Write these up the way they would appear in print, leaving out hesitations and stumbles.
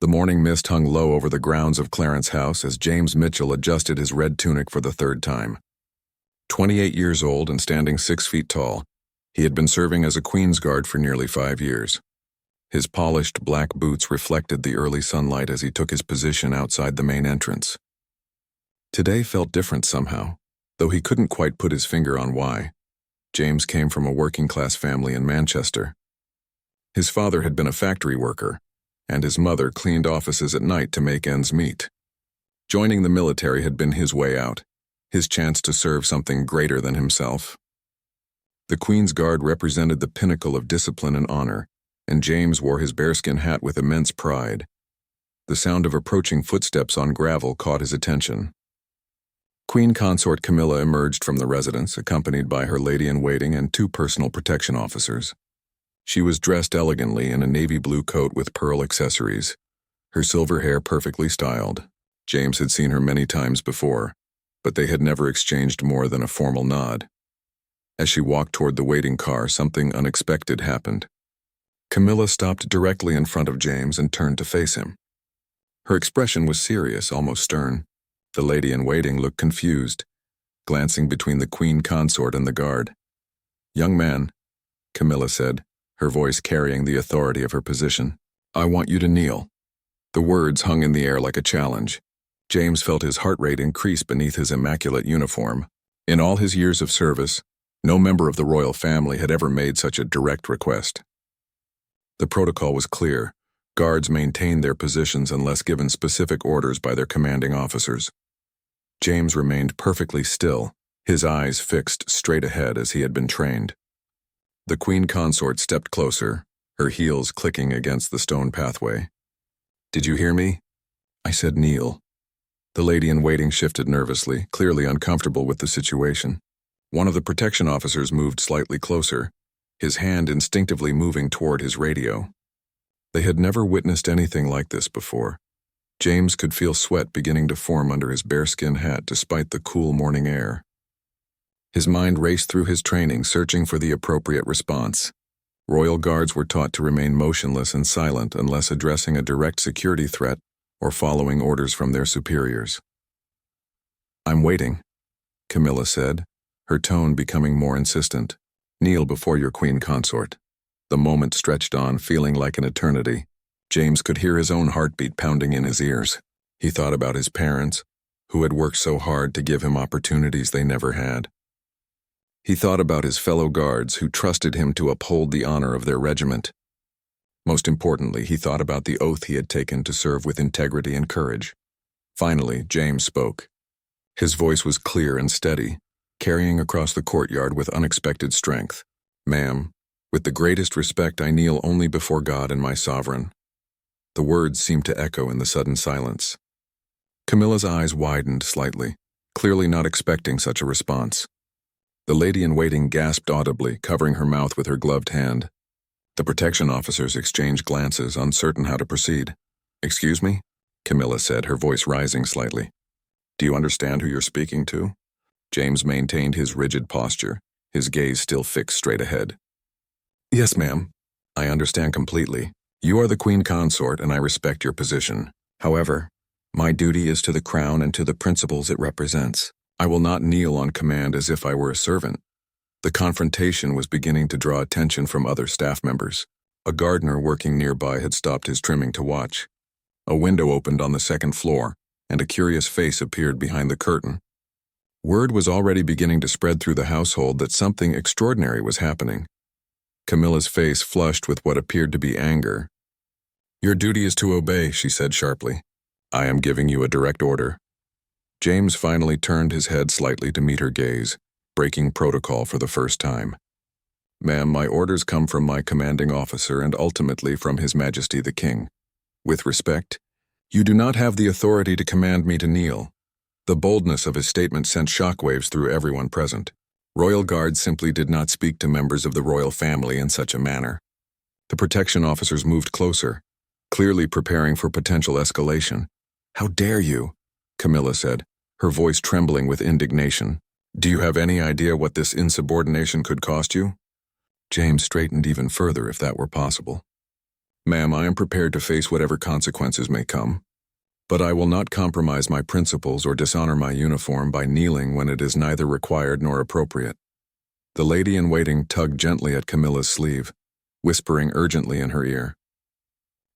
The morning mist hung low over the grounds of Clarence House as James Mitchell adjusted his red tunic for the third time. 28 years old and standing 6 feet tall, he had been serving as a Queen's Guard for nearly 5 years. His polished black boots reflected the early sunlight as he took his position outside the main entrance. Today felt different somehow, though he couldn't quite put his finger on why. James came from a working-class family in Manchester. His father had been a factory worker, and his mother cleaned offices at night to make ends meet. Joining the military had been his way out, his chance to serve something greater than himself. The Queen's Guard represented the pinnacle of discipline and honor, and James wore his bearskin hat with immense pride. The sound of approaching footsteps on gravel caught his attention. Queen Consort Camilla emerged from the residence, accompanied by her lady-in-waiting and 2 personal protection officers. She was dressed elegantly in a navy blue coat with pearl accessories, her silver hair perfectly styled. James had seen her many times before, but they had never exchanged more than a formal nod. As she walked toward the waiting car, something unexpected happened. Camilla stopped directly in front of James and turned to face him. Her expression was serious, almost stern. The lady-in-waiting looked confused, glancing between the Queen Consort and the guard. "Young man," Camilla said, her voice carrying the authority of her position, "I want you to kneel." The words hung in the air like a challenge. James felt his heart rate increase beneath his immaculate uniform. In all his years of service, no member of the royal family had ever made such a direct request. The protocol was clear. Guards maintained their positions unless given specific orders by their commanding officers. James remained perfectly still, his eyes fixed straight ahead as he had been trained. The Queen Consort stepped closer, her heels clicking against the stone pathway. "Did you hear me?" "I said kneel." The lady-in-waiting shifted nervously, clearly uncomfortable with the situation. One of the protection officers moved slightly closer, his hand instinctively moving toward his radio. They had never witnessed anything like this before. James could feel sweat beginning to form under his bearskin hat despite the cool morning air. His mind raced through his training, searching for the appropriate response. Royal guards were taught to remain motionless and silent unless addressing a direct security threat or following orders from their superiors. "I'm waiting," Camilla said, her tone becoming more insistent. "Kneel before your Queen Consort." The moment stretched on, feeling like an eternity. James could hear his own heartbeat pounding in his ears. He thought about his parents, who had worked so hard to give him opportunities they never had. He thought about his fellow guards who trusted him to uphold the honor of their regiment. Most importantly, he thought about the oath he had taken to serve with integrity and courage. Finally, James spoke. His voice was clear and steady, carrying across the courtyard with unexpected strength. "Ma'am, with the greatest respect, I kneel only before God and my sovereign." The words seemed to echo in the sudden silence. Camilla's eyes widened slightly, clearly not expecting such a response. The lady-in-waiting gasped audibly, covering her mouth with her gloved hand. The protection officers exchanged glances, uncertain how to proceed. "Excuse me?" Camilla said, her voice rising slightly. "Do you understand who you're speaking to?" James maintained his rigid posture, his gaze still fixed straight ahead. "Yes, ma'am. I understand completely. You are the Queen Consort, and I respect your position. However, my duty is to the crown and to the principles it represents. I will not kneel on command as if I were a servant." The confrontation was beginning to draw attention from other staff members. A gardener working nearby had stopped his trimming to watch. A window opened on the 2nd floor, and a curious face appeared behind the curtain. Word was already beginning to spread through the household that something extraordinary was happening. Camilla's face flushed with what appeared to be anger. "Your duty is to obey," she said sharply. "I am giving you a direct order." James finally turned his head slightly to meet her gaze, breaking protocol for the first time. "Ma'am, my orders come from my commanding officer and ultimately from His Majesty the King. With respect, you do not have the authority to command me to kneel." The boldness of his statement sent shockwaves through everyone present. Royal guards simply did not speak to members of the royal family in such a manner. The protection officers moved closer, clearly preparing for potential escalation. "How dare you?" Camilla said, her voice trembling with indignation. "Do you have any idea what this insubordination could cost you?" James straightened even further if that were possible. Ma'am, I am prepared to face whatever consequences may come, but I will not compromise my principles or dishonor my uniform by kneeling when it is neither required nor appropriate. The lady-in-waiting tugged gently at Camilla's sleeve, whispering urgently in her ear.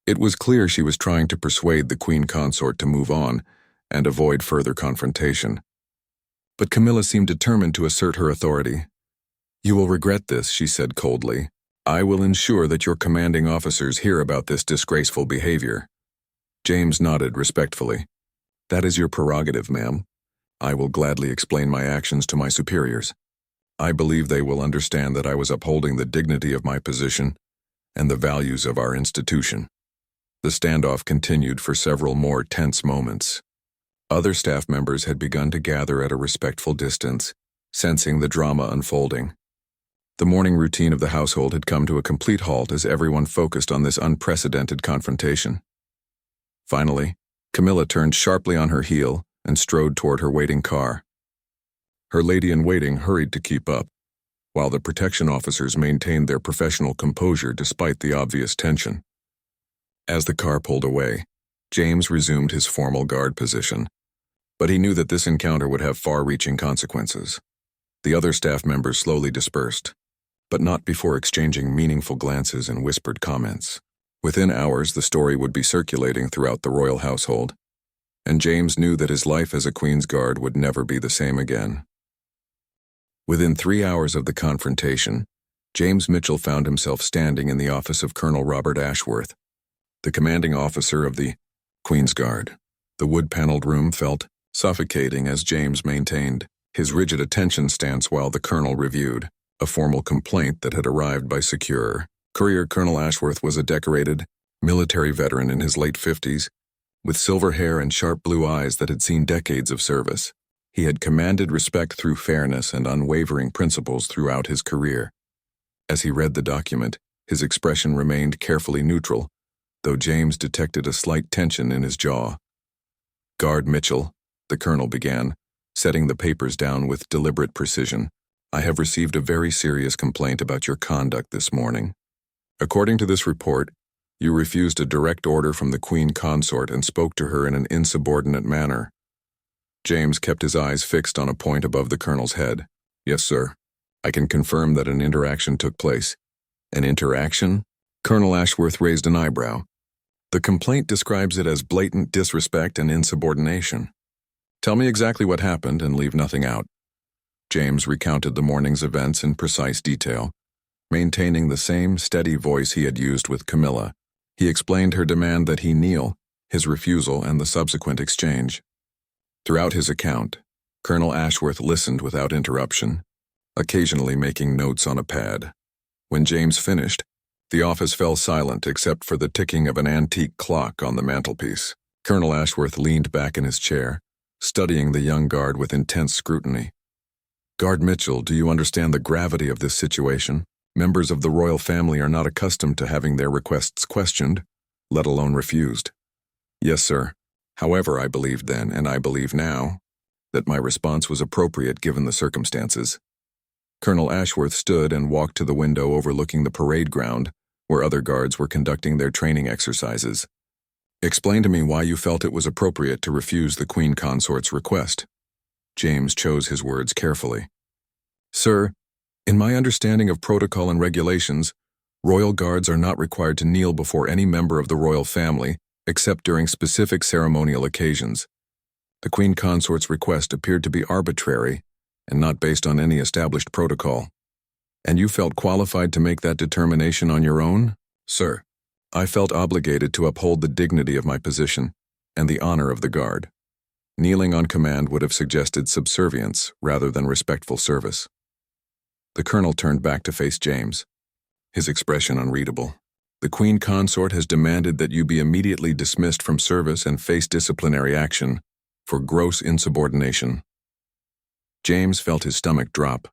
It was clear she was trying to persuade the queen consort to move on and avoid further confrontation. But Camilla seemed determined to assert her authority. "You will regret this," she said coldly. "I will ensure that your commanding officers hear about this disgraceful behavior." James nodded respectfully. "That is your prerogative, ma'am. I will gladly explain my actions to my superiors. I believe they will understand that I was upholding the dignity of my position and the values of our institution." The standoff continued for several more tense moments. Other staff members had begun to gather at a respectful distance, sensing the drama unfolding. The morning routine of the household had come to a complete halt as everyone focused on this unprecedented confrontation. Finally, Camilla turned sharply on her heel and strode toward her waiting car. Her lady-in-waiting hurried to keep up, while the protection officers maintained their professional composure despite the obvious tension. As the car pulled away, James resumed his formal guard position, but he knew that this encounter would have far-reaching consequences. The other staff members slowly dispersed, but not before exchanging meaningful glances and whispered comments. Within hours, the story would be circulating throughout the royal household, and James knew that his life as a Queen's Guard would never be the same again. Within 3 hours of the confrontation, James Mitchell found himself standing in the office of Colonel Robert Ashworth, the commanding officer of the Queen's Guard. The wood-paneled room felt suffocating as James maintained his rigid attention stance while the colonel reviewed a formal complaint that had arrived by secure courier. Colonel Ashworth was a decorated military veteran in his late 50s, with silver hair and sharp blue eyes that had seen decades of service. He had commanded respect through fairness and unwavering principles throughout his career. As he read the document, his expression remained carefully neutral, though James detected a slight tension in his jaw. "Guard Mitchell," the colonel began, setting the papers down with deliberate precision. "I have received a very serious complaint about your conduct this morning. According to this report, you refused a direct order from the Queen Consort and spoke to her in an insubordinate manner." James kept his eyes fixed on a point above the colonel's head. "Yes, sir. I can confirm that an interaction took place." "An interaction?" Colonel Ashworth raised an eyebrow. "The complaint describes it as blatant disrespect and insubordination. Tell me exactly what happened and leave nothing out." James recounted the morning's events in precise detail, maintaining the same steady voice he had used with Camilla. He explained her demand that he kneel, his refusal, and the subsequent exchange. Throughout his account, Colonel Ashworth listened without interruption, occasionally making notes on a pad. When James finished, the office fell silent except for the ticking of an antique clock on the mantelpiece. Colonel Ashworth leaned back in his chair, studying the young guard with intense scrutiny. "Guard Mitchell, do you understand the gravity of this situation? Members of the royal family are not accustomed to having their requests questioned, let alone refused." "Yes, sir. However, I believed then, and I believe now, that my response was appropriate given the circumstances." Colonel Ashworth stood and walked to the window overlooking the parade ground, where other guards were conducting their training exercises. "Explain to me why you felt it was appropriate to refuse the Queen Consort's request." James chose his words carefully. "Sir, in my understanding of protocol and regulations, royal guards are not required to kneel before any member of the royal family, except during specific ceremonial occasions. The Queen Consort's request appeared to be arbitrary and not based on any established protocol. And you felt qualified to make that determination on your own?" "Sir, I felt obligated to uphold the dignity of my position and the honor of the guard. Kneeling on command would have suggested subservience rather than respectful service." The colonel turned back to face James, his expression unreadable. "The Queen Consort has demanded that you be immediately dismissed from service and face disciplinary action for gross insubordination." James felt his stomach drop,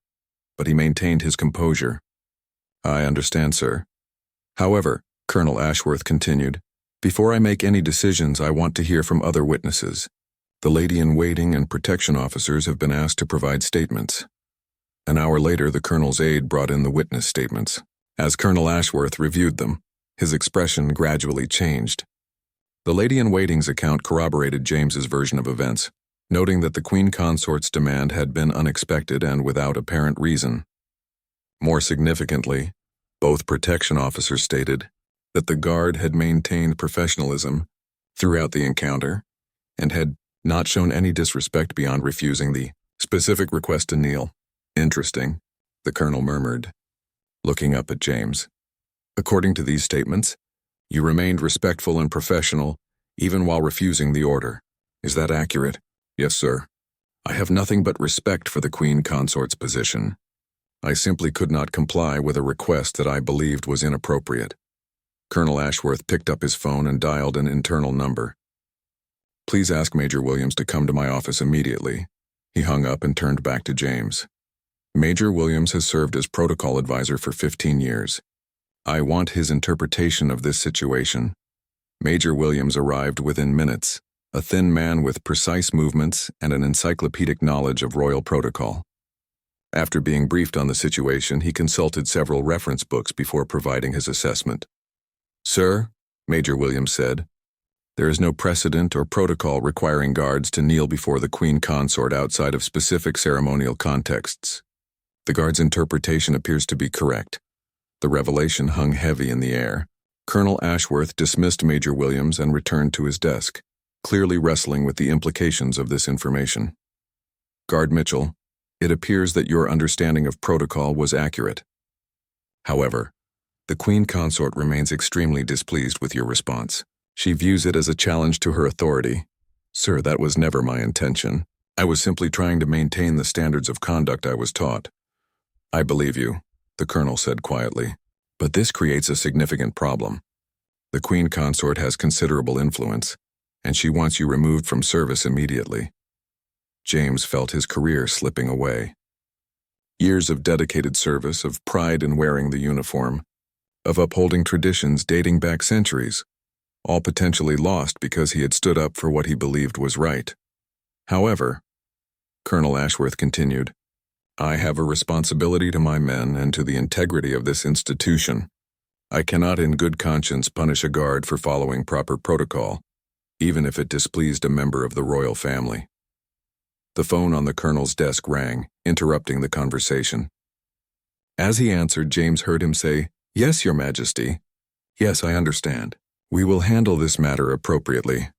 but he maintained his composure. "I understand, sir. However," Colonel Ashworth continued, "before I make any decisions, I want to hear from other witnesses. The lady-in-waiting and protection officers have been asked to provide statements." An hour later, the colonel's aide brought in the witness statements. As Colonel Ashworth reviewed them, His expression gradually changed. The lady-in-waiting's account corroborated James's version of events, noting that the Queen Consort's demand had been unexpected and without apparent reason. More significantly, both protection officers stated that the Guard had maintained professionalism throughout the encounter and had not shown any disrespect beyond refusing the specific request to kneel. Interesting, the colonel murmured, looking up at James. According to these statements, you remained respectful and professional even while refusing the order. Is that accurate? Yes, sir. I have nothing but respect for the Queen Consort's position. I simply could not comply with a request that I believed was inappropriate. Colonel Ashworth picked up his phone and dialed an internal number. Please ask Major Williams to come to my office immediately. He hung up and turned back to James. Major Williams has served as protocol advisor for 15 years. I want his interpretation of this situation. Major Williams arrived within minutes, a thin man with precise movements and an encyclopedic knowledge of royal protocol. After being briefed on the situation, he consulted several reference books before providing his assessment. Sir, Major Williams said, there is no precedent or protocol requiring guards to kneel before the Queen Consort outside of specific ceremonial contexts. The guard's interpretation appears to be correct. The revelation hung heavy in the air. Colonel Ashworth dismissed Major Williams and returned to his desk, clearly wrestling with the implications of this information. Guard Mitchell, it appears that your understanding of protocol was accurate. However, the Queen Consort remains extremely displeased with your response. She views it as a challenge to her authority. Sir, that was never my intention. I was simply trying to maintain the standards of conduct I was taught. I believe you, the colonel said quietly, but this creates a significant problem. The Queen Consort has considerable influence, and she wants you removed from service immediately. James felt his career slipping away. Years of dedicated service, of pride in wearing the uniform, of upholding traditions dating back centuries, all potentially lost because he had stood up for what he believed was right. However, Colonel Ashworth continued, I have a responsibility to my men and to the integrity of this institution. I cannot in good conscience punish a guard for following proper protocol, even if it displeased a member of the royal family. The phone on the colonel's desk rang, interrupting the conversation. As he answered, James heard him say, Yes, Your Majesty. Yes, I understand. We will handle this matter appropriately.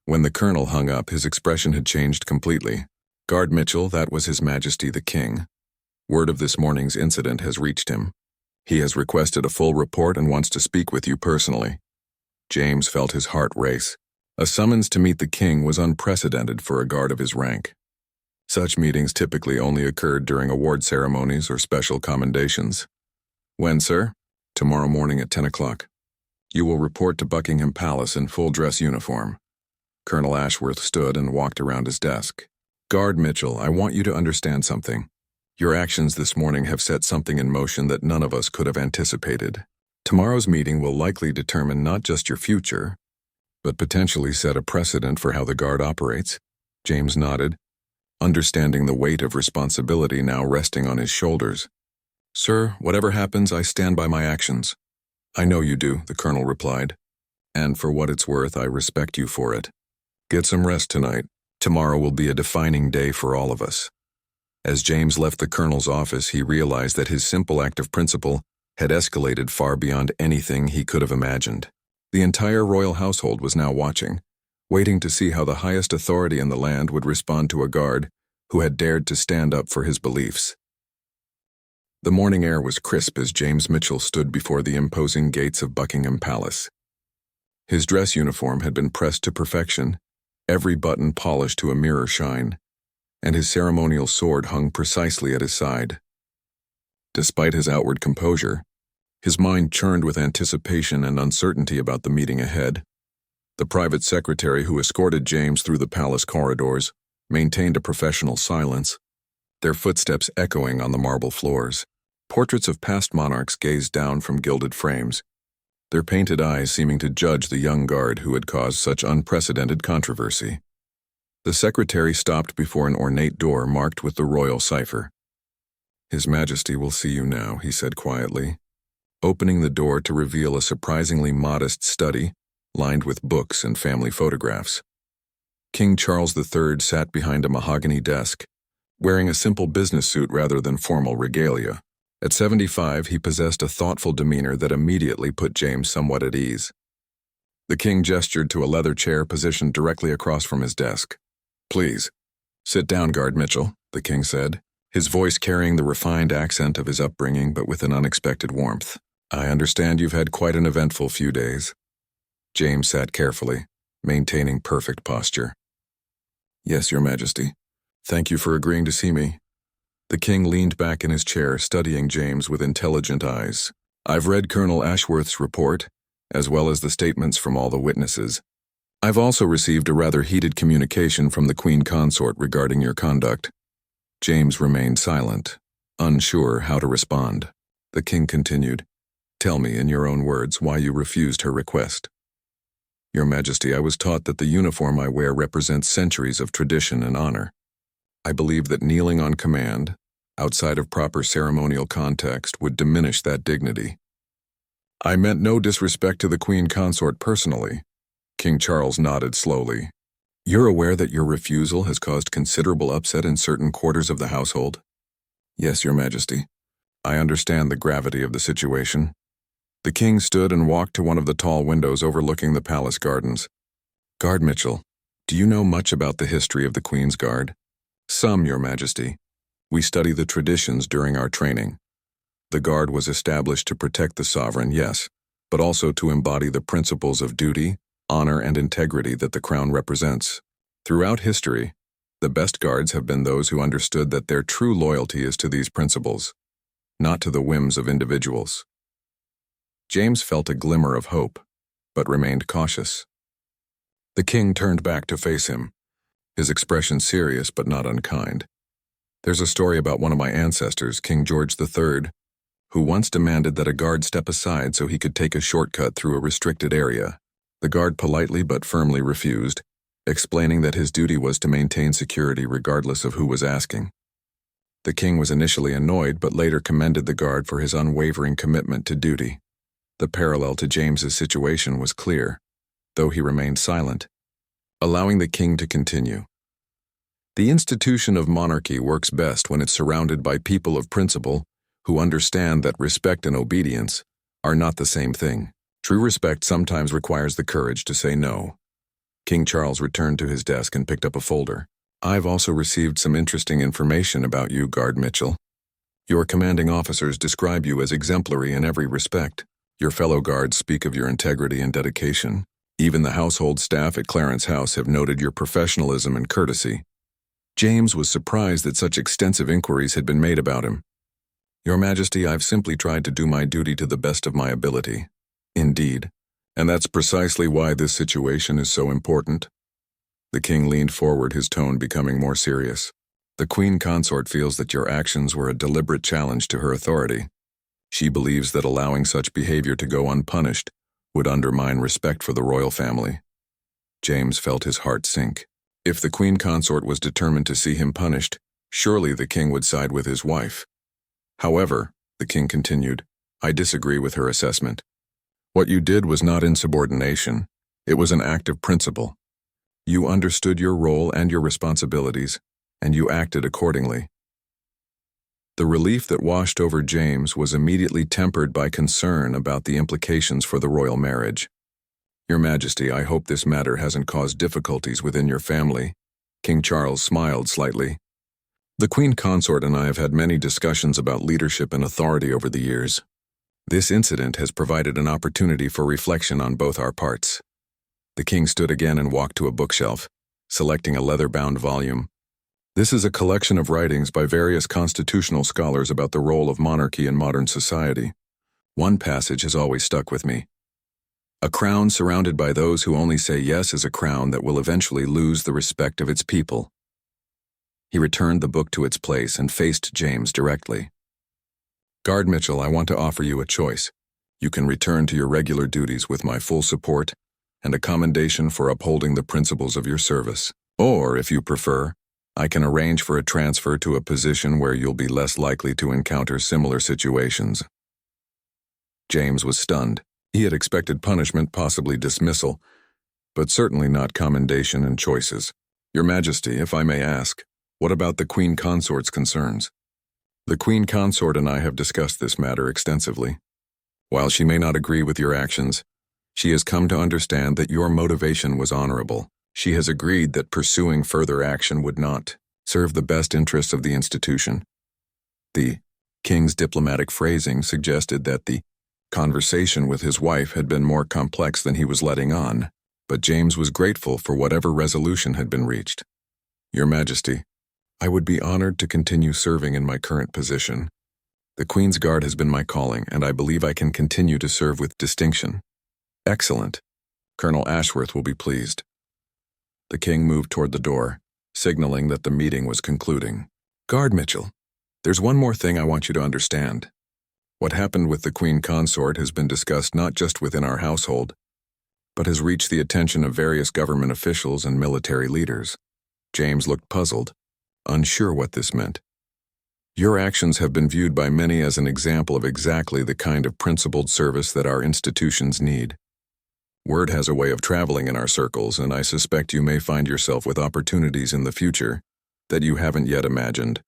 When the colonel hung up, his expression had changed completely. Guard Mitchell, that was His Majesty the King. Word of this morning's incident has reached him. He has requested a full report and wants to speak with you personally. James felt his heart race. A summons to meet the king was unprecedented for a guard of his rank. Such meetings typically only occurred during award ceremonies or special commendations. When, sir? Tomorrow morning at 10 o'clock. You will report to Buckingham Palace in full dress uniform. Colonel Ashworth stood and walked around his desk. Guard Mitchell, I want you to understand something. Your actions this morning have set something in motion that none of us could have anticipated. Tomorrow's meeting will likely determine not just your future, but potentially set a precedent for how the Guard operates. James nodded, understanding the weight of responsibility now resting on his shoulders. Sir, whatever happens, I stand by my actions. I know you do, the colonel replied, and for what it's worth, I respect you for it. Get some rest tonight. Tomorrow will be a defining day for all of us. As James left the colonel's office, he realized that his simple act of principle had escalated far beyond anything he could have imagined. The entire royal household was now watching, waiting to see how the highest authority in the land would respond to a guard who had dared to stand up for his beliefs. The morning air was crisp as James Mitchell stood before the imposing gates of Buckingham Palace. His dress uniform had been pressed to perfection, every button polished to a mirror shine, and his ceremonial sword hung precisely at his side. Despite his outward composure, his mind churned with anticipation and uncertainty about the meeting ahead. The private secretary who escorted James through the palace corridors maintained a professional silence, their footsteps echoing on the marble floors. Portraits of past monarchs gazed down from gilded frames, their painted eyes seeming to judge the young guard who had caused such unprecedented controversy. The secretary stopped before an ornate door marked with the royal cipher. His Majesty will see you now, he said quietly. opening the door to reveal a surprisingly modest study lined with books and family photographs. King Charles III sat behind a mahogany desk, wearing a simple business suit rather than formal regalia. At 75, he possessed a thoughtful demeanor that immediately put James somewhat at ease. The king gestured to a leather chair positioned directly across from his desk. "Please, sit down, Guard Mitchell," the king said, his voice carrying the refined accent of his upbringing but with an unexpected warmth. "I understand you've had quite an eventful few days." James sat carefully, maintaining perfect posture. "Yes, Your Majesty. Thank you for agreeing to see me." The king leaned back in his chair, studying James with intelligent eyes. "I've read Colonel Ashworth's report, as well as the statements from all the witnesses. I've also received a rather heated communication from the Queen Consort regarding your conduct." James remained silent, unsure how to respond. The king continued, "Tell me in your own words why you refused her request." "Your Majesty, I was taught that the uniform I wear represents centuries of tradition and honor. I believe that kneeling on command, outside of proper ceremonial context, would diminish that dignity." "I meant no disrespect to the Queen Consort personally." King Charles nodded slowly. "You're aware that your refusal has caused considerable upset in certain quarters of the household?" "Yes, Your Majesty. I understand the gravity of the situation." The king stood and walked to one of the tall windows overlooking the palace gardens. "Guard Mitchell, do you know much about the history of the Queen's Guard?" "Some, Your Majesty. We study the traditions during our training. The Guard was established to protect the sovereign, yes, but also to embody the principles of duty, honor, and integrity that the crown represents. Throughout history, the best guards have been those who understood that their true loyalty is to these principles, not to the whims of individuals." James felt a glimmer of hope, but remained cautious. The king turned back to face him, his expression serious but not unkind. "There's a story about one of my ancestors, King George III, who once demanded that a guard step aside so he could take a shortcut through a restricted area. The guard politely but firmly refused, explaining that his duty was to maintain security regardless of who was asking. The king was initially annoyed but later commended the guard for his unwavering commitment to duty. The parallel to James's situation was clear, though he remained silent, allowing the king to continue. "The institution of monarchy works best when it's surrounded by people of principle who understand that respect and obedience are not the same thing. True respect sometimes requires the courage to say no." King Charles returned to his desk and picked up a folder. "I've also received some interesting information about you, Guard Mitchell. Your commanding officers describe you as exemplary in every respect. Your fellow guards speak of your integrity and dedication. Even the household staff at Clarence House have noted your professionalism and courtesy." James was surprised that such extensive inquiries had been made about him. "Your Majesty, I've simply tried to do my duty to the best of my ability." "Indeed, and that's precisely why this situation is so important." The king leaned forward, his tone becoming more serious. "The Queen Consort feels that your actions were a deliberate challenge to her authority. She believes that allowing such behavior to go unpunished would undermine respect for the royal family." James felt his heart sink. If the Queen Consort was determined to see him punished, surely the king would side with his wife. "However," the king continued, "I disagree with her assessment. What you did was not insubordination. It was an act of principle. You understood your role and your responsibilities, and you acted accordingly." The relief that washed over James was immediately tempered by concern about the implications for the royal marriage. "Your Majesty, I hope this matter hasn't caused difficulties within your family." King Charles smiled slightly. "The Queen Consort and I have had many discussions about leadership and authority over the years. This incident has provided an opportunity for reflection on both our parts." The king stood again and walked to a bookshelf, selecting a leather-bound volume. "This is a collection of writings by various constitutional scholars about the role of monarchy in modern society. One passage has always stuck with me. A crown surrounded by those who only say yes is a crown that will eventually lose the respect of its people." He returned the book to its place and faced James directly. "Guard Mitchell, I want to offer you a choice. You can return to your regular duties with my full support and a commendation for upholding the principles of your service. Or, if you prefer, I can arrange for a transfer to a position where you'll be less likely to encounter similar situations." James was stunned. He had expected punishment, possibly dismissal, but certainly not commendation and choices. Your Majesty, if I may ask, what about the Queen Consort's concerns? The Queen Consort and I have discussed this matter extensively. While she may not agree with your actions, she has come to understand that your motivation was honorable. She has agreed that pursuing further action would not serve the best interests of the institution. The King's diplomatic phrasing suggested that the conversation with his wife had been more complex than he was letting on, but James was grateful for whatever resolution had been reached. Your Majesty, I would be honored to continue serving in my current position. The Queen's Guard has been my calling, and I believe I can continue to serve with distinction. Excellent. Colonel Ashworth will be pleased. The King moved toward the door, signaling that the meeting was concluding. Guard Mitchell, there's one more thing I want you to understand. What happened with the Queen Consort has been discussed not just within our household, but has reached the attention of various government officials and military leaders. James looked puzzled, unsure what this meant. Your actions have been viewed by many as an example of exactly the kind of principled service that our institutions need. Word has a way of traveling in our circles, and I suspect you may find yourself with opportunities in the future that you haven't yet imagined.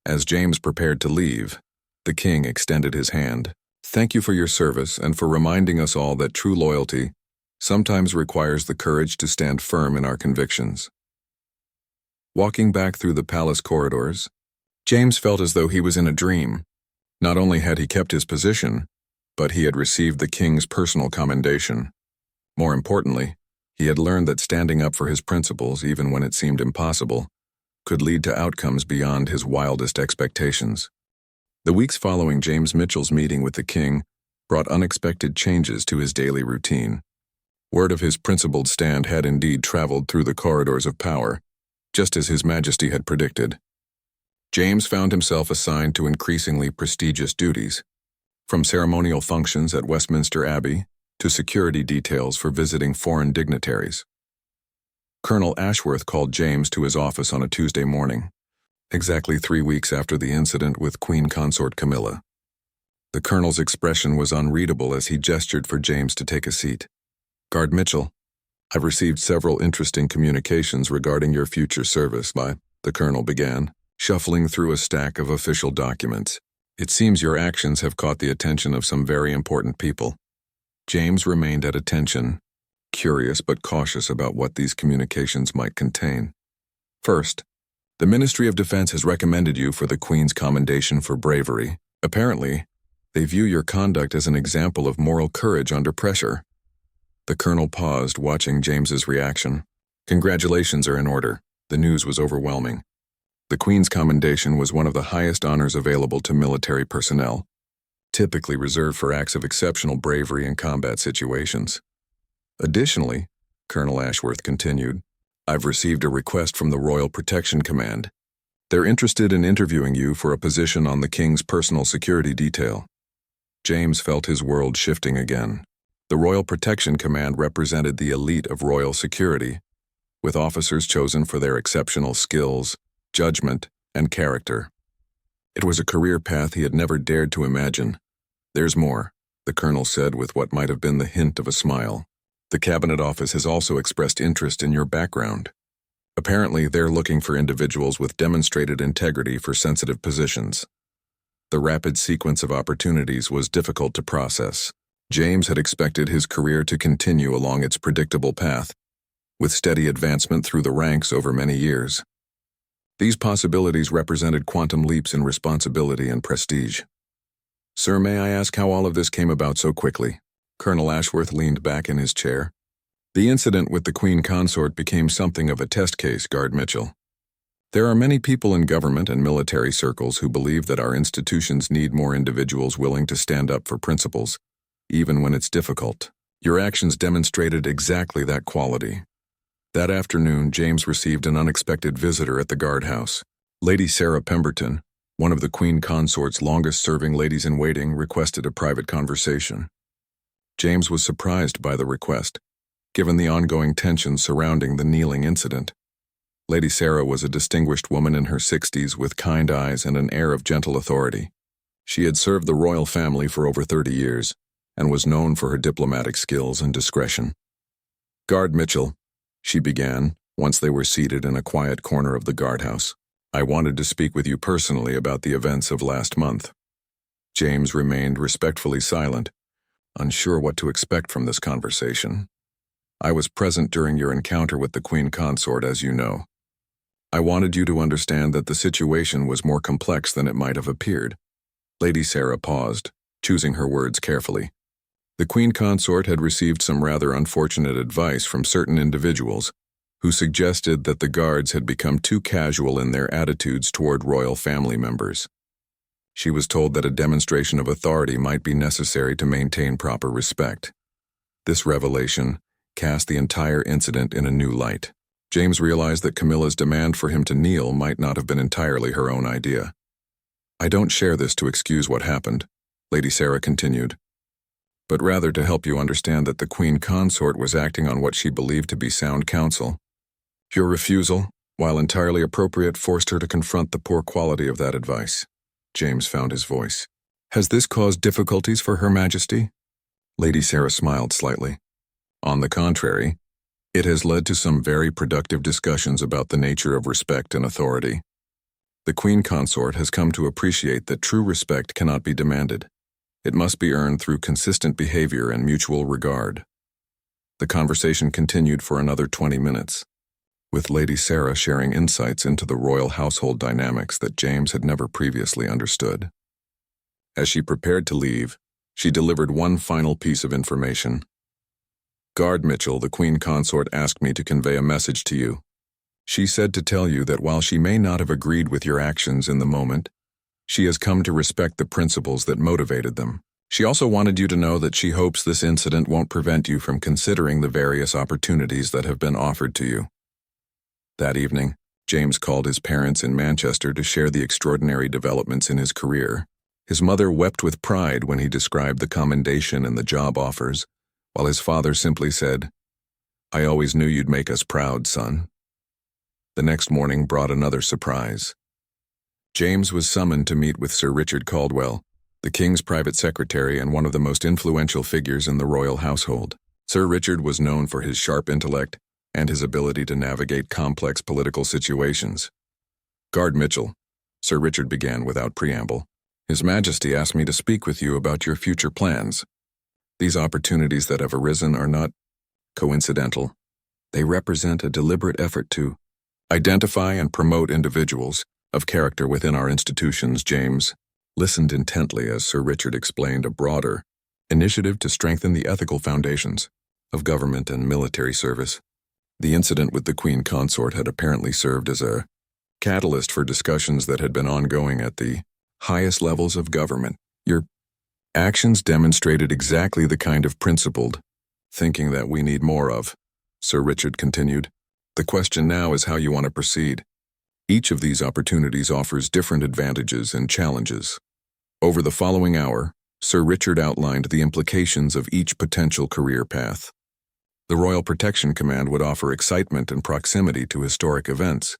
As James prepared to leave, the King extended his hand. Thank you for your service and for reminding us all that true loyalty sometimes requires the courage to stand firm in our convictions. Walking back through the palace corridors, James felt as though he was in a dream. Not only had he kept his position, but he had received the King's personal commendation. More importantly, he had learned that standing up for his principles, even when it seemed impossible, could lead to outcomes beyond his wildest expectations. The weeks following James Mitchell's meeting with the King brought unexpected changes to his daily routine. Word of his principled stand had indeed traveled through the corridors of power, just as His Majesty had predicted. James found himself assigned to increasingly prestigious duties, from ceremonial functions at Westminster Abbey to security details for visiting foreign dignitaries. Colonel Ashworth called James to his office on a Tuesday morning, exactly 3 weeks after the incident with Queen Consort Camilla. The colonel's expression was unreadable as he gestured for James to take a seat. Guard Mitchell, I've received several interesting communications regarding your future service, the colonel began, shuffling through a stack of official documents. It seems your actions have caught the attention of some very important people. James remained at attention, curious but cautious about what these communications might contain. First, the Ministry of Defense has recommended you for the Queen's Commendation for bravery. Apparently, they view your conduct as an example of moral courage under pressure. The colonel paused, watching James's reaction. Congratulations are in order. The news was overwhelming. The Queen's Commendation was one of the highest honors available to military personnel, typically reserved for acts of exceptional bravery in combat situations. Additionally, Colonel Ashworth continued, I've received a request from the Royal Protection Command. They're interested in interviewing you for a position on the King's personal security detail. James felt his world shifting again. The Royal Protection Command represented the elite of royal security, with officers chosen for their exceptional skills, judgment, and character. It was a career path he had never dared to imagine. There's more, the colonel said with what might have been the hint of a smile. The Cabinet Office has also expressed interest in your background. Apparently, they're looking for individuals with demonstrated integrity for sensitive positions. The rapid sequence of opportunities was difficult to process. James had expected his career to continue along its predictable path, with steady advancement through the ranks over many years. These possibilities represented quantum leaps in responsibility and prestige. Sir, may I ask how all of this came about so quickly? Colonel Ashworth leaned back in his chair. The incident with the Queen Consort became something of a test case, Guard Mitchell. There are many people in government and military circles who believe that our institutions need more individuals willing to stand up for principles, even when it's difficult. Your actions demonstrated exactly that quality. That afternoon, James received an unexpected visitor at the guardhouse. Lady Sarah Pemberton, one of the Queen Consort's longest-serving ladies-in-waiting, requested a private conversation. James was surprised by the request, given the ongoing tension surrounding the kneeling incident. Lady Sarah was a distinguished woman in her 60s with kind eyes and an air of gentle authority. She had served the royal family for over 30 years and was known for her diplomatic skills and discretion. "Guard Mitchell," she began, once they were seated in a quiet corner of the guardhouse. "I wanted to speak with you personally about the events of last month." James remained respectfully silent, unsure what to expect from this conversation. "I was present during your encounter with the Queen Consort, as you know. I wanted you to understand that the situation was more complex than it might have appeared." Lady Sarah paused, choosing her words carefully. The Queen Consort had received some rather unfortunate advice from certain individuals who suggested that the guards had become too casual in their attitudes toward royal family members. She was told that a demonstration of authority might be necessary to maintain proper respect. This revelation cast the entire incident in a new light. James realized that Camilla's demand for him to kneel might not have been entirely her own idea. "I don't share this to excuse what happened," Lady Sarah continued, "but rather to help you understand that the Queen Consort was acting on what she believed to be sound counsel. Your refusal, while entirely appropriate, forced her to confront the poor quality of that advice." James found his voice. "Has this caused difficulties for Her Majesty?" Lady Sarah smiled slightly. "On the contrary, it has led to some very productive discussions about the nature of respect and authority. The Queen Consort has come to appreciate that true respect cannot be demanded. It must be earned through consistent behavior and mutual regard." The conversation continued for another 20 minutes, with Lady Sarah sharing insights into the royal household dynamics that James had never previously understood. As she prepared to leave, she delivered one final piece of information. "Guard Mitchell, the Queen Consort, asked me to convey a message to you. She said to tell you that while she may not have agreed with your actions in the moment, she has come to respect the principles that motivated them. She also wanted you to know that she hopes this incident won't prevent you from considering the various opportunities that have been offered to you." That evening, James called his parents in Manchester to share the extraordinary developments in his career. His mother wept with pride when he described the commendation and the job offers, while his father simply said, "I always knew you'd make us proud, son." The next morning brought another surprise. James was summoned to meet with Sir Richard Caldwell, the King's private secretary and one of the most influential figures in the royal household. Sir Richard was known for his sharp intellect and his ability to navigate complex political situations. "Guard Mitchell," Sir Richard began without preamble, "His Majesty asked me to speak with you about your future plans. These opportunities that have arisen are not coincidental. They represent a deliberate effort to identify and promote individuals of character within our institutions." James listened intently as Sir Richard explained a broader initiative to strengthen the ethical foundations of government and military service. The incident with the Queen Consort had apparently served as a catalyst for discussions that had been ongoing at the highest levels of government. "Your actions demonstrated exactly the kind of principled thinking that we need more of," Sir Richard continued. "The question now is how you want to proceed. Each of these opportunities offers different advantages and challenges." Over the following hour, Sir Richard outlined the implications of each potential career path. The Royal Protection Command would offer excitement and proximity to historic events,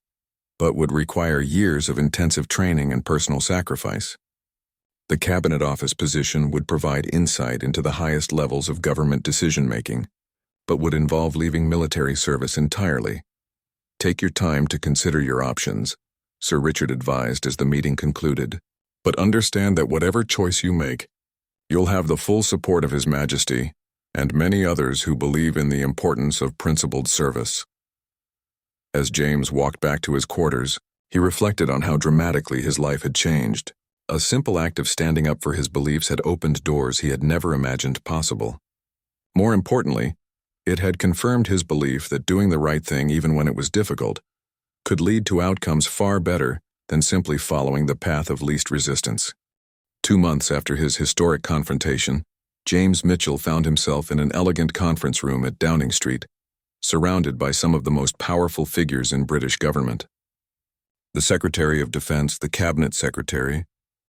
but would require years of intensive training and personal sacrifice. The Cabinet Office position would provide insight into the highest levels of government decision-making, but would involve leaving military service entirely. "Take your time to consider your options," Sir Richard advised as the meeting concluded, "but understand that whatever choice you make, you'll have the full support of His Majesty and many others who believe in the importance of principled service." As James walked back to his quarters, he reflected on how dramatically his life had changed. A simple act of standing up for his beliefs had opened doors he had never imagined possible. More importantly, it had confirmed his belief that doing the right thing even when it was difficult could lead to outcomes far better than simply following the path of least resistance. 2 months after his historic confrontation, James Mitchell found himself in an elegant conference room at Downing Street, surrounded by some of the most powerful figures in British government. The Secretary of Defense, the Cabinet Secretary,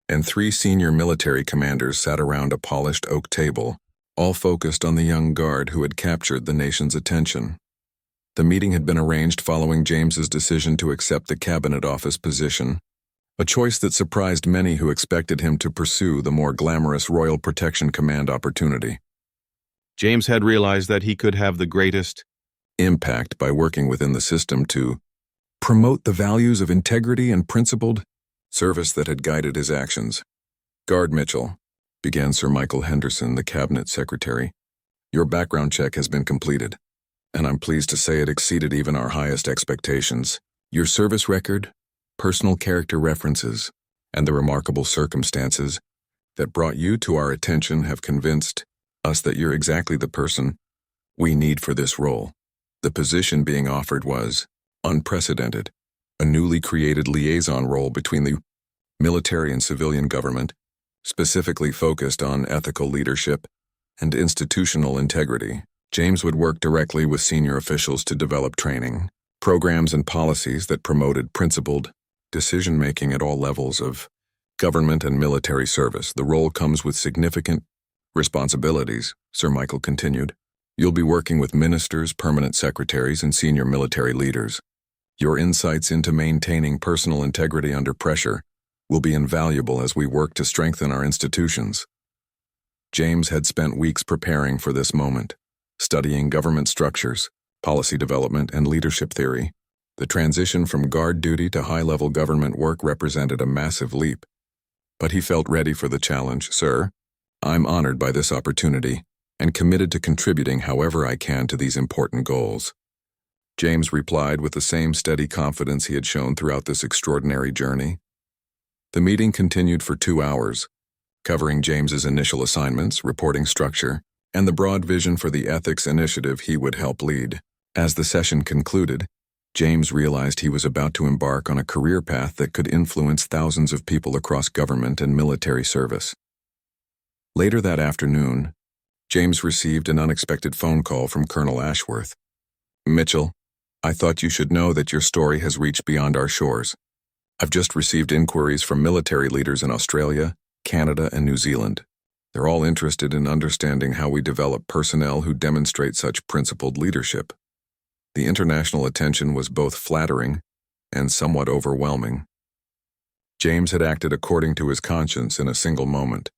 and 3 senior military commanders sat around a polished oak table, all focused on the young guard who had captured the nation's attention. The meeting had been arranged following James's decision to accept the Cabinet Office position, a choice that surprised many who expected him to pursue the more glamorous Royal Protection Command opportunity. James had realized that he could have the greatest impact by working within the system to promote the values of integrity and principled service that had guided his actions. "Guard Mitchell," began Sir Michael Henderson, the cabinet secretary, "your background check has been completed, and I'm pleased to say it exceeded even our highest expectations. Your service record, personal character references, and the remarkable circumstances that brought you to our attention have convinced us that you're exactly the person we need for this role." The position being offered was unprecedented, a newly created liaison role between the military and civilian government, specifically focused on ethical leadership and institutional integrity. James would work directly with senior officials to develop training, programs, and policies that promoted principled decision-making at all levels of government and military service. "The role comes with significant responsibilities," Sir Michael continued. "You'll be working with ministers, permanent secretaries, and senior military leaders. Your insights into maintaining personal integrity under pressure will be invaluable as we work to strengthen our institutions." James had spent weeks preparing for this moment, studying government structures, policy development, and leadership theory. The transition from guard duty to high-level government work represented a massive leap, but he felt ready for the challenge. "Sir, I'm honored by this opportunity and committed to contributing however I can to these important goals." James replied with the same steady confidence he had shown throughout this extraordinary journey. The meeting continued for 2 hours, covering James's initial assignments, reporting structure, and the broad vision for the ethics initiative he would help lead. As the session concluded, James realized he was about to embark on a career path that could influence thousands of people across government and military service. Later that afternoon, James received an unexpected phone call from Colonel Ashworth. "Mitchell, I thought you should know that your story has reached beyond our shores. I've just received inquiries from military leaders in Australia, Canada, and New Zealand. They're all interested in understanding how we develop personnel who demonstrate such principled leadership." The international attention was both flattering and somewhat overwhelming. James had acted according to his conscience in a single moment,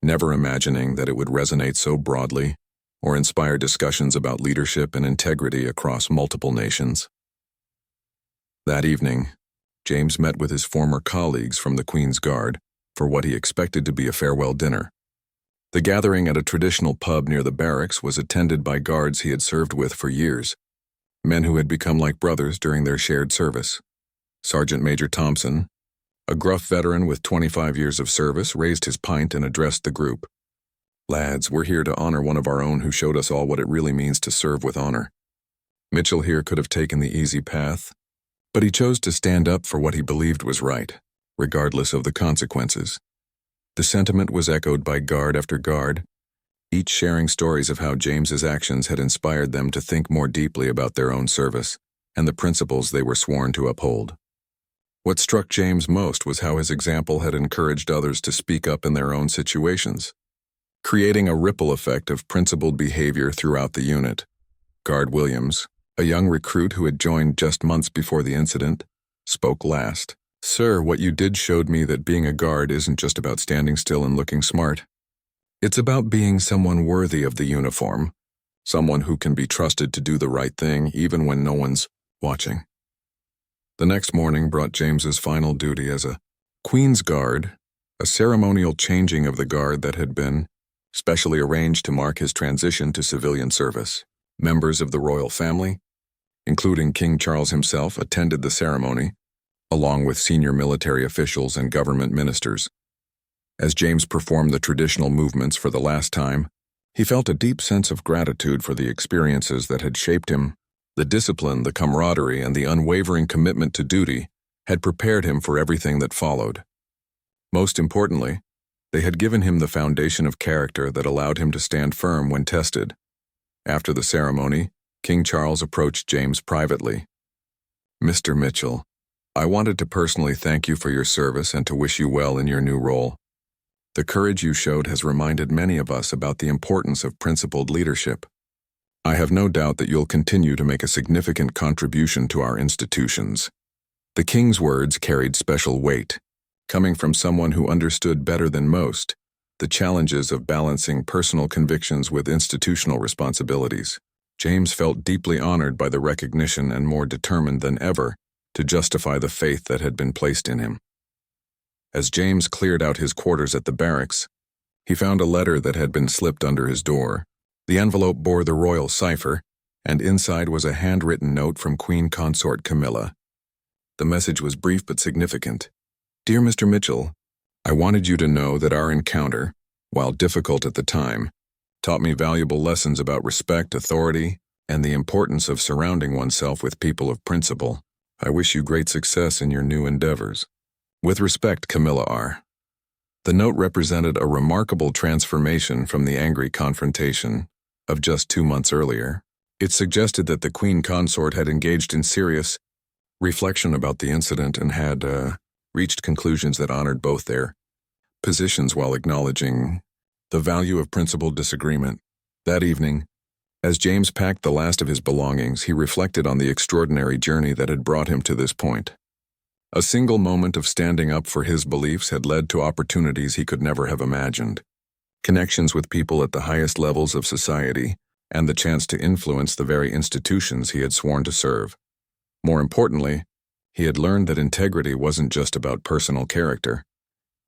never imagining that it would resonate so broadly or inspire discussions about leadership and integrity across multiple nations. That evening, James met with his former colleagues from the Queen's Guard for what he expected to be a farewell dinner. The gathering at a traditional pub near the barracks was attended by guards he had served with for years, men who had become like brothers during their shared service. Sergeant Major Thompson, a gruff veteran with 25 years of service, raised his pint and addressed the group. "Lads, we're here to honor one of our own who showed us all what it really means to serve with honor. Mitchell here could have taken the easy path, but he chose to stand up for what he believed was right, regardless of the consequences." The sentiment was echoed by guard after guard, each sharing stories of how James's actions had inspired them to think more deeply about their own service and the principles they were sworn to uphold. What struck James most was how his example had encouraged others to speak up in their own situations, creating a ripple effect of principled behavior throughout the unit. Guard Williams, a young recruit who had joined just months before the incident, spoke last. "Sir, what you did showed me that being a guard isn't just about standing still and looking smart. It's about being someone worthy of the uniform, someone who can be trusted to do the right thing even when no one's watching." The next morning brought James's final duty as a Queen's Guard, a ceremonial changing of the guard that had been specially arranged to mark his transition to civilian service. Members of the royal family, including King Charles himself, attended the ceremony, along with senior military officials and government ministers. As James performed the traditional movements for the last time, he felt a deep sense of gratitude for the experiences that had shaped him. The discipline, the camaraderie, and the unwavering commitment to duty had prepared him for everything that followed. Most importantly, they had given him the foundation of character that allowed him to stand firm when tested. After the ceremony, King Charles approached James privately. "Mr. Mitchell, I wanted to personally thank you for your service and to wish you well in your new role. The courage you showed has reminded many of us about the importance of principled leadership. I have no doubt that you'll continue to make a significant contribution to our institutions." The king's words carried special weight, Coming from someone who understood better than most the challenges of balancing personal convictions with institutional responsibilities, James felt deeply honored by the recognition and more determined than ever to justify the faith that had been placed in him. As James cleared out his quarters at the barracks, he found a letter that had been slipped under his door. The envelope bore the royal cipher, and inside was a handwritten note from Queen Consort Camilla. The message was brief but significant. "Dear Mr. Mitchell, I wanted you to know that our encounter, while difficult at the time, taught me valuable lessons about respect, authority, and the importance of surrounding oneself with people of principle. I wish you great success in your new endeavors. With respect, Camilla R." The note represented a remarkable transformation from the angry confrontation of just 2 months earlier. It suggested that the Queen Consort had engaged in serious reflection about the incident and had reached conclusions that honored both their positions while acknowledging the value of principled disagreement. That evening, as James packed the last of his belongings, he reflected on the extraordinary journey that had brought him to this point. A single moment of standing up for his beliefs had led to opportunities he could never have imagined, connections with people at the highest levels of society, and the chance to influence the very institutions he had sworn to serve. More importantly, he had learned that integrity wasn't just about personal character.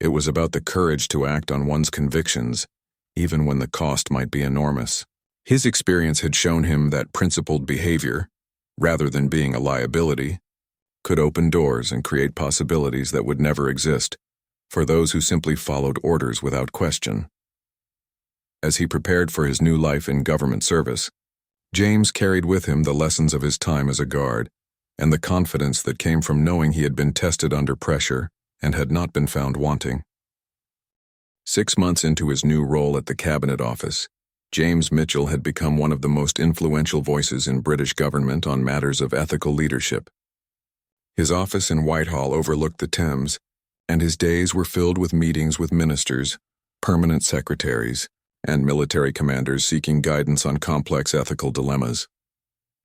It was about the courage to act on one's convictions, even when the cost might be enormous. His experience had shown him that principled behavior, rather than being a liability, could open doors and create possibilities that would never exist for those who simply followed orders without question. As he prepared for his new life in government service, James carried with him the lessons of his time as a guard and the confidence that came from knowing he had been tested under pressure and had not been found wanting. 6 months into his new role at the Cabinet Office, James Mitchell had become one of the most influential voices in British government on matters of ethical leadership. His office in Whitehall overlooked the Thames, and his days were filled with meetings with ministers, permanent secretaries, and military commanders seeking guidance on complex ethical dilemmas.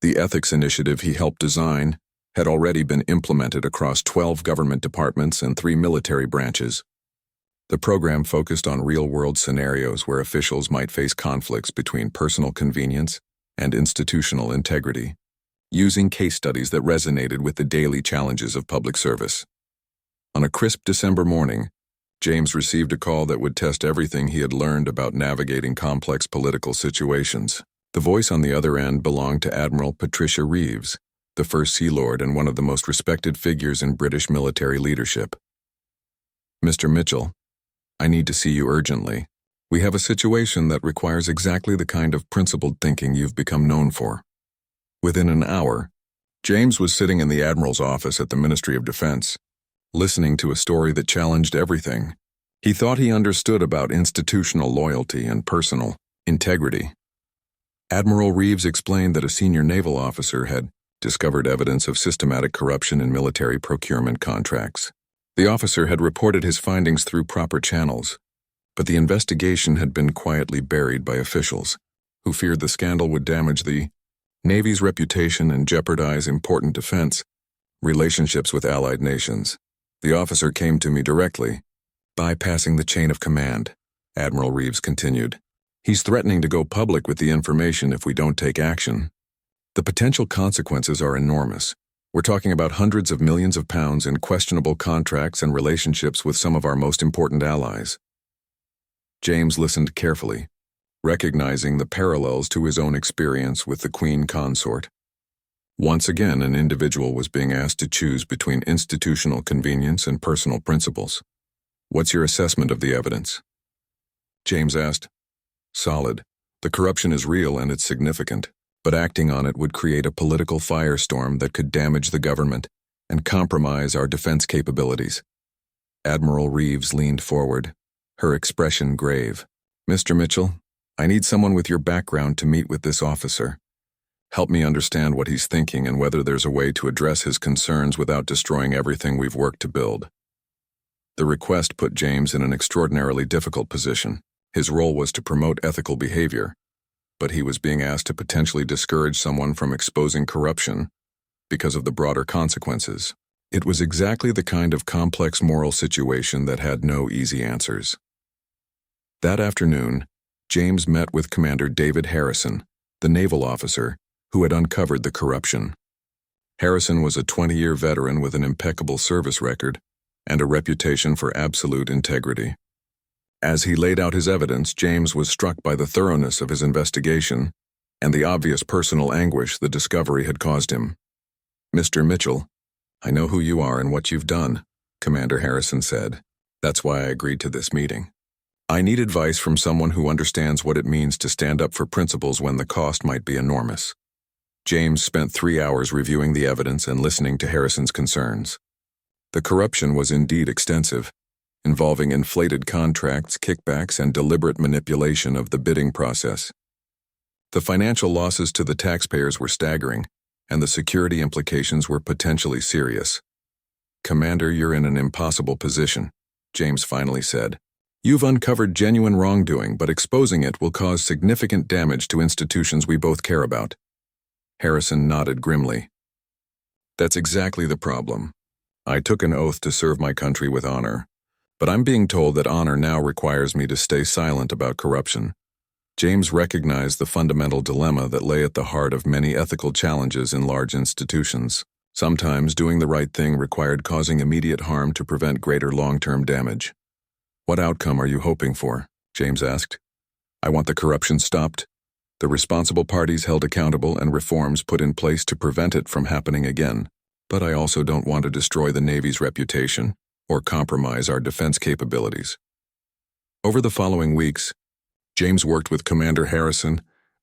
The ethics initiative he helped design had already been implemented across 12 government departments and 3 military branches. The program focused on real-world scenarios where officials might face conflicts between personal convenience and institutional integrity, using case studies that resonated with the daily challenges of public service. On a crisp December morning, James received a call that would test everything he had learned about navigating complex political situations. The voice on the other end belonged to Admiral Patricia Reeves, the First Sea Lord and one of the most respected figures in British military leadership. "Mr. Mitchell, I need to see you urgently. We have a situation that requires exactly the kind of principled thinking you've become known for." Within an hour, James was sitting in the Admiral's office at the Ministry of Defense, listening to a story that challenged everything he thought he understood about institutional loyalty and personal integrity. Admiral Reeves explained that a senior naval officer had discovered evidence of systematic corruption in military procurement contracts. The officer had reported his findings through proper channels, but the investigation had been quietly buried by officials who feared the scandal would damage the Navy's reputation and jeopardize important defense relationships with allied nations. The officer came to me directly, bypassing the chain of command, Admiral Reeves continued. He's threatening to go public with the information if we don't take action. The potential consequences are enormous. We're talking about hundreds of millions of pounds in questionable contracts and relationships with some of our most important allies. James listened carefully, recognizing the parallels to his own experience with the Queen Consort. Once again, an individual was being asked to choose between institutional convenience and personal principles. "What's your assessment of the evidence?" James asked. "Solid. The corruption is real and it's significant, but acting on it would create a political firestorm that could damage the government and compromise our defense capabilities." Admiral Reeves leaned forward, her expression grave. "Mr. Mitchell, I need someone with your background to meet with this officer. Help me understand what he's thinking and whether there's a way to address his concerns without destroying everything we've worked to build." The request put James in an extraordinarily difficult position. His role was to promote ethical behavior, but he was being asked to potentially discourage someone from exposing corruption because of the broader consequences. It was exactly the kind of complex moral situation that had no easy answers. That afternoon, James met with Commander David Harrison, the naval officer who had uncovered the corruption. Harrison was a 20-year veteran with an impeccable service record and a reputation for absolute integrity. As he laid out his evidence, James was struck by the thoroughness of his investigation and the obvious personal anguish the discovery had caused him. "Mr. Mitchell, I know who you are and what you've done," Commander Harrison said. "That's why I agreed to this meeting. I need advice from someone who understands what it means to stand up for principles when the cost might be enormous." James spent 3 hours reviewing the evidence and listening to Harrison's concerns. The corruption was indeed extensive, involving inflated contracts, kickbacks, and deliberate manipulation of the bidding process. The financial losses to the taxpayers were staggering, and the security implications were potentially serious. "Commander, you're in an impossible position," James finally said. "You've uncovered genuine wrongdoing, but exposing it will cause significant damage to institutions we both care about." Harrison nodded grimly. "That's exactly the problem. I took an oath to serve my country with honor, but I'm being told that honor now requires me to stay silent about corruption." James recognized the fundamental dilemma that lay at the heart of many ethical challenges in large institutions. Sometimes doing the right thing required causing immediate harm to prevent greater long-term damage. "What outcome are you hoping for?" James asked. "I want the corruption stopped, the responsible parties held accountable, and reforms put in place to prevent it from happening again. But I also don't want to destroy the Navy's reputation or compromise our defense capabilities." Over the following weeks, James worked with Commander Harrison,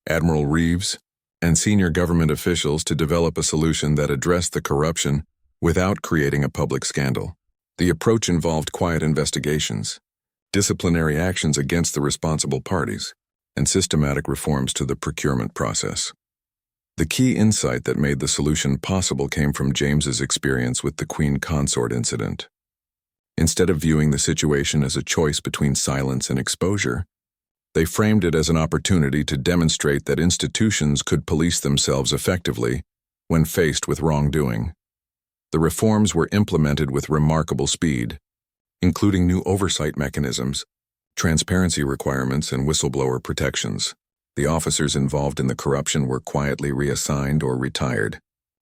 Admiral Reeves, and senior government officials to develop a solution that addressed the corruption without creating a public scandal. The approach involved quiet investigations, disciplinary actions against the responsible parties, and systematic reforms to the procurement process. The key insight that made the solution possible came from James's experience with the Queen Consort incident. Instead of viewing the situation as a choice between silence and exposure, they framed it as an opportunity to demonstrate that institutions could police themselves effectively when faced with wrongdoing. The reforms were implemented with remarkable speed, including new oversight mechanisms, transparency requirements, and whistleblower protections. The officers involved in the corruption were quietly reassigned or retired,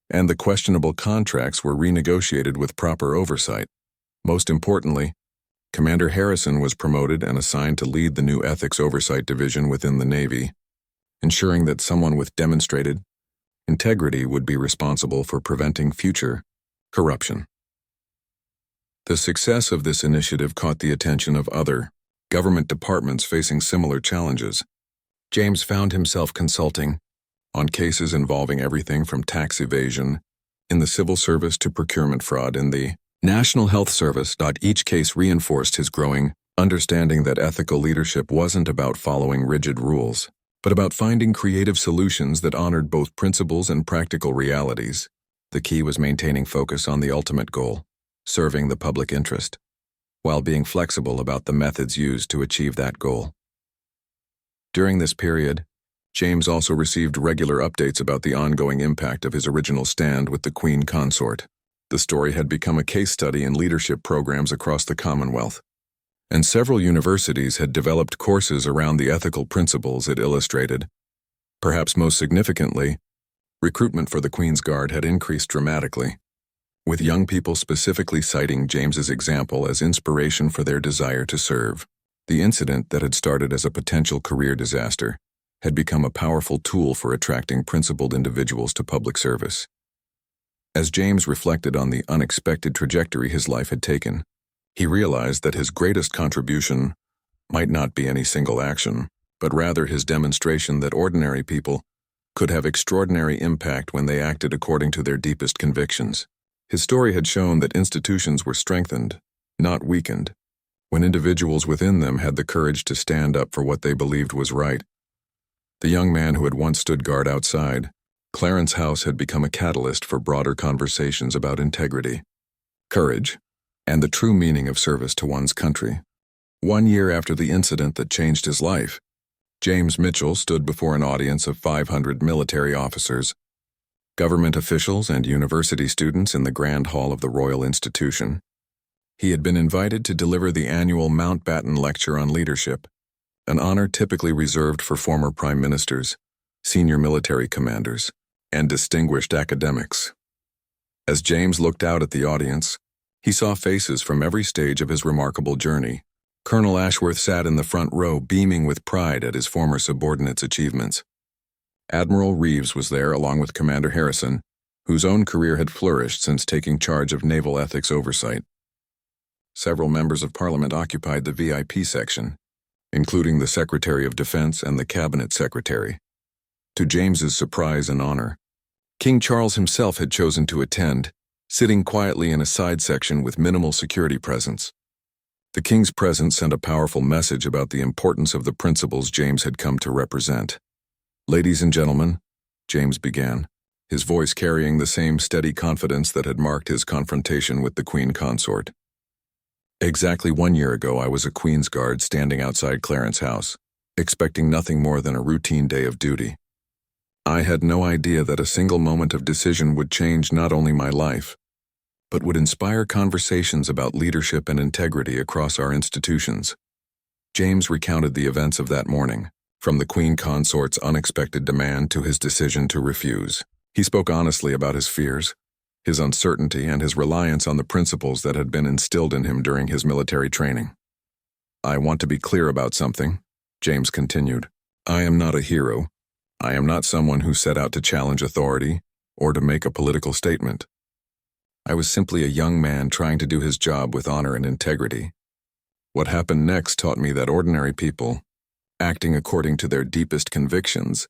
and the questionable contracts were renegotiated with proper oversight. Most importantly, Commander Harrison was promoted and assigned to lead the new Ethics Oversight Division within the Navy, ensuring that someone with demonstrated integrity would be responsible for preventing future corruption. The success of this initiative caught the attention of other government departments facing similar challenges. James found himself consulting on cases involving everything from tax evasion in the civil service to procurement fraud in the National Health Service. Each case reinforced his growing understanding that ethical leadership wasn't about following rigid rules, but about finding creative solutions that honored both principles and practical realities. The key was maintaining focus on the ultimate goal, serving the public interest, while being flexible about the methods used to achieve that goal. During this period, James also received regular updates about the ongoing impact of his original stand with the Queen Consort. The story had become a case study in leadership programs across the Commonwealth, and several universities had developed courses around the ethical principles it illustrated. Perhaps most significantly, recruitment for the Queen's Guard had increased dramatically, with young people specifically citing James's example as inspiration for their desire to serve. The incident that had started as a potential career disaster had become a powerful tool for attracting principled individuals to public service. As James reflected on the unexpected trajectory his life had taken, he realized that his greatest contribution might not be any single action, but rather his demonstration that ordinary people could have extraordinary impact when they acted according to their deepest convictions. His story had shown that institutions were strengthened, not weakened, when individuals within them had the courage to stand up for what they believed was right. The young man who had once stood guard outside Clarence House had become a catalyst for broader conversations about integrity, courage, and the true meaning of service to one's country. 1 year after the incident that changed his life, James Mitchell stood before an audience of 500 military officers. government officials and university students in the Grand Hall of the Royal Institution. He had been invited to deliver the annual Mountbatten Lecture on Leadership, an honor typically reserved for former prime ministers, senior military commanders, and distinguished academics. As James looked out at the audience, he saw faces from every stage of his remarkable journey. Colonel Ashworth sat in the front row, beaming with pride at his former subordinate's achievements. Admiral Reeves was there along with Commander Harrison, whose own career had flourished since taking charge of naval ethics oversight. Several members of Parliament occupied the VIP section, including the Secretary of Defense and the Cabinet Secretary. To James's surprise and honor, King Charles himself had chosen to attend, sitting quietly in a side section with minimal security presence. The King's presence sent a powerful message about the importance of the principles James had come to represent. "Ladies and gentlemen," James began, his voice carrying the same steady confidence that had marked his confrontation with the Queen Consort. "Exactly 1 year ago, I was a Queen's Guard standing outside Clarence House, expecting nothing more than a routine day of duty. I had no idea that a single moment of decision would change not only my life, but would inspire conversations about leadership and integrity across our institutions." James recounted the events of that morning, from the Queen Consort's unexpected demand to his decision to refuse. He spoke honestly about his fears, his uncertainty, and his reliance on the principles that had been instilled in him during his military training. "I want to be clear about something," James continued. "I am not a hero. I am not someone who set out to challenge authority or to make a political statement. I was simply a young man trying to do his job with honor and integrity. What happened next taught me that ordinary people, acting according to their deepest convictions,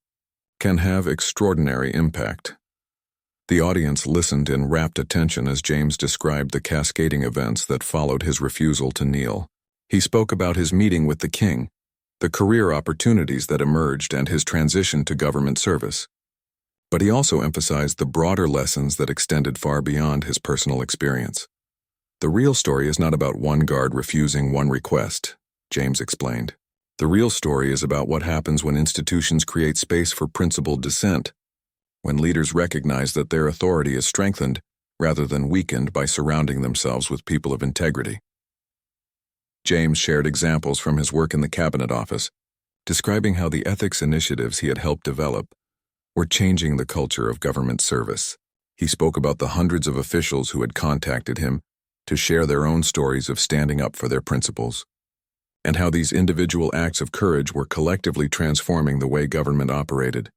can have extraordinary impact." The audience listened in rapt attention as James described the cascading events that followed his refusal to kneel. He spoke about his meeting with the king, the career opportunities that emerged, and his transition to government service. But he also emphasized the broader lessons that extended far beyond his personal experience. "The real story is not about one guard refusing one request," James explained. "The real story is about what happens when institutions create space for principled dissent, when leaders recognize that their authority is strengthened rather than weakened by surrounding themselves with people of integrity." James shared examples from his work in the Cabinet Office, describing how the ethics initiatives he had helped develop were changing the culture of government service. He spoke about the hundreds of officials who had contacted him to share their own stories of standing up for their principles, and how these individual acts of courage were collectively transforming the way government operated.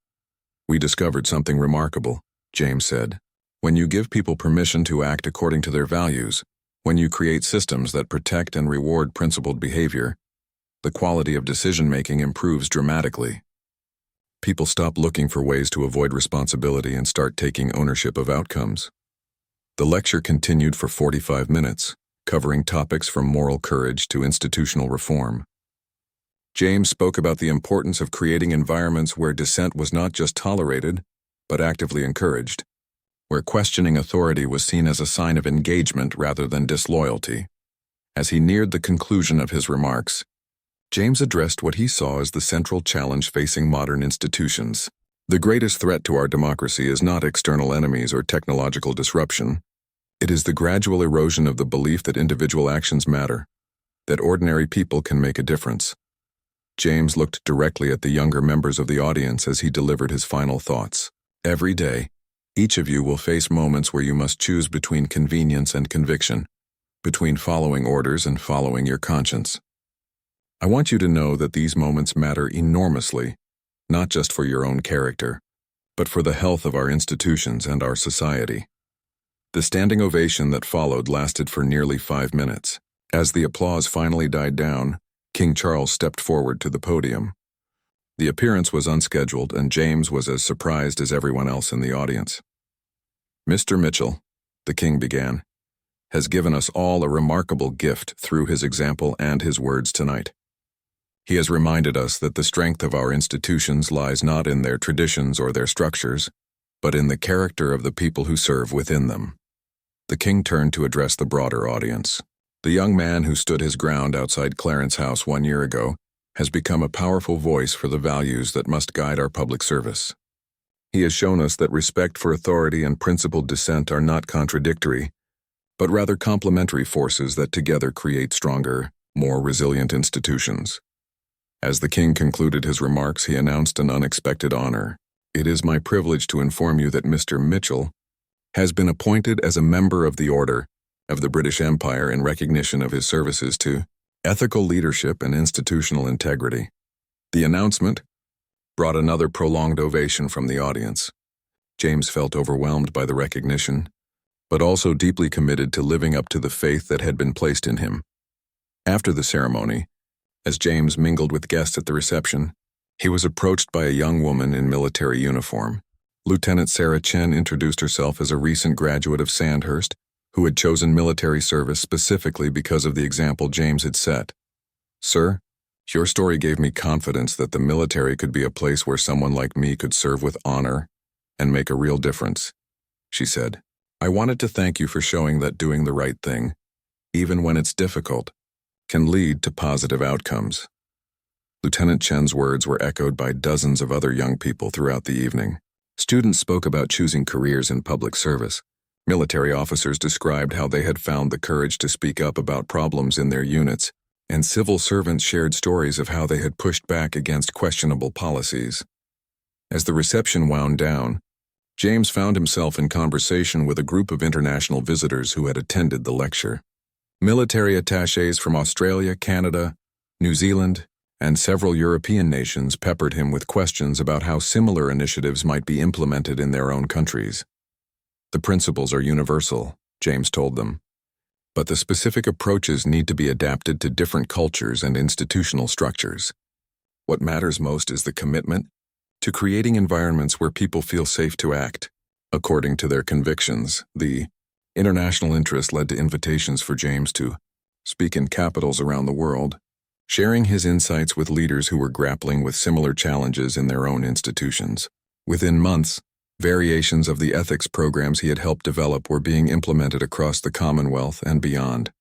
"We discovered something remarkable," James said. "When you give people permission to act according to their values, when you create systems that protect and reward principled behavior, the quality of decision-making improves dramatically. People stop looking for ways to avoid responsibility and start taking ownership of outcomes." The lecture continued for 45 minutes, covering topics from moral courage to institutional reform. James spoke about the importance of creating environments where dissent was not just tolerated, but actively encouraged, where questioning authority was seen as a sign of engagement rather than disloyalty. As he neared the conclusion of his remarks, James addressed what he saw as the central challenge facing modern institutions. "The greatest threat to our democracy is not external enemies or technological disruption. It is the gradual erosion of the belief that individual actions matter, that ordinary people can make a difference." James looked directly at the younger members of the audience as he delivered his final thoughts. "Every day, each of you will face moments where you must choose between convenience and conviction, between following orders and following your conscience. I want you to know that these moments matter enormously, not just for your own character, but for the health of our institutions and our society." The standing ovation that followed lasted for nearly 5 minutes. As the applause finally died down, King Charles stepped forward to the podium. The appearance was unscheduled, and James was as surprised as everyone else in the audience. "Mr. Mitchell," the king began, "has given us all a remarkable gift through his example and his words tonight. He has reminded us that the strength of our institutions lies not in their traditions or their structures, but in the character of the people who serve within them." The king turned to address the broader audience. "The young man who stood his ground outside Clarence House 1 year ago has become a powerful voice for the values that must guide our public service. He has shown us that respect for authority and principled dissent are not contradictory, but rather complementary forces that together create stronger, more resilient institutions. As the king concluded his remarks, he announced an unexpected honor. It is my privilege to inform you that Mr. Mitchell has been appointed as a member of the Order of the British Empire in recognition of his services to ethical leadership and institutional integrity. The announcement brought another prolonged ovation from the audience. James felt overwhelmed by the recognition, but also deeply committed to living up to the faith that had been placed in him. After the ceremony, as James mingled with guests at the reception, he was approached by a young woman in military uniform. Lieutenant Sarah Chen introduced herself as a recent graduate of Sandhurst, who had chosen military service specifically because of the example James had set. "Sir, your story gave me confidence that the military could be a place where someone like me could serve with honor and make a real difference," she said. "I wanted to thank you for showing that doing the right thing, even when it's difficult, can lead to positive outcomes." Lieutenant Chen's words were echoed by dozens of other young people throughout the evening. Students spoke about choosing careers in public service. Military officers described how they had found the courage to speak up about problems in their units, and civil servants shared stories of how they had pushed back against questionable policies. As the reception wound down, James found himself in conversation with a group of international visitors who had attended the lecture. Military attachés from Australia, Canada, New Zealand, and several European nations peppered him with questions about how similar initiatives might be implemented in their own countries. "The principles are universal," James told them, "but the specific approaches need to be adapted to different cultures and institutional structures. What matters most is the commitment to creating environments where people feel safe to act according to their convictions." The international interest led to invitations for James to speak in capitals around the world, sharing his insights with leaders who were grappling with similar challenges in their own institutions. Within months, variations of the ethics programs he had helped develop were being implemented across the Commonwealth and beyond.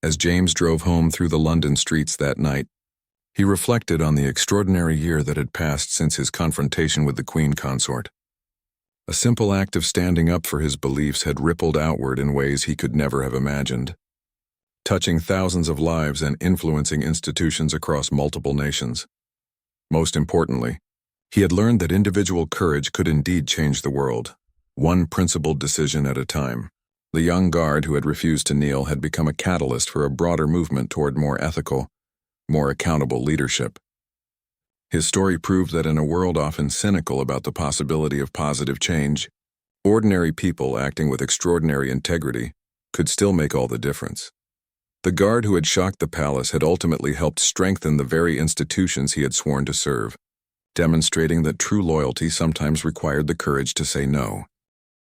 As James drove home through the London streets that night, he reflected on the extraordinary year that had passed since his confrontation with the Queen Consort. A simple act of standing up for his beliefs had rippled outward in ways he could never have imagined, touching thousands of lives and influencing institutions across multiple nations. Most importantly, he had learned that individual courage could indeed change the world, one principled decision at a time. The young Gaurd who had refused to kneel had become a catalyst for a broader movement toward more ethical, more accountable leadership. His story proved that in a world often cynical about the possibility of positive change, ordinary people acting with extraordinary integrity could still make all the difference. The Gaurd who had shocked the palace had ultimately helped strengthen the very institutions he had sworn to serve, demonstrating that true loyalty sometimes required the courage to say no.